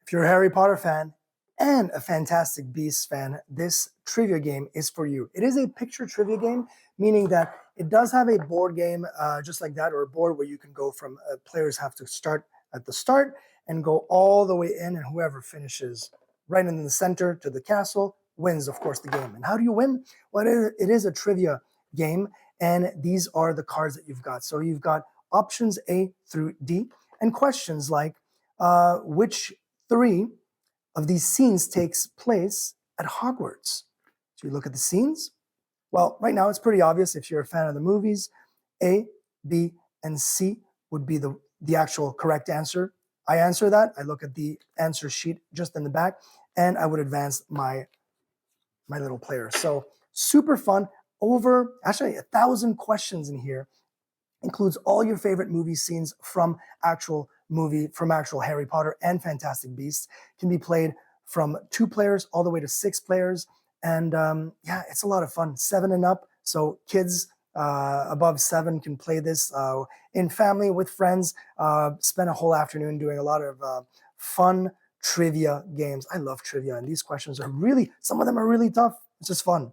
If you're a Harry Potter fan and a Fantastic Beasts fan, this trivia game is for you. It is a picture trivia game, meaning that it does have a board game just like that, or a board where you can go from players have to start at the start and go all the way in, and whoever finishes right in the center to the castle wins, of course, the game. And how do you win? Well, it is a trivia game, and these are the cards that you've got. So you've got options A through D, and questions like which three of these scenes takes place at Hogwarts. So you look at the scenes. Well, right now it's pretty obvious if you're a fan of the movies. A, B, and C would be the actual correct answer. I answer that. I look at the answer sheet just in the back, and I would advance my little player. So super fun. Over actually 1,000 questions in here. Includes all your favorite movie scenes from actual Harry Potter and Fantastic Beasts. Can be played from 2 players all the way to 6 players. And yeah, it's a lot of fun. 7 and up. So kids above 7 can play this in family with friends. Spend a whole afternoon doing a lot of fun trivia games. I love trivia, and these questions are some of them are really tough. It's just fun.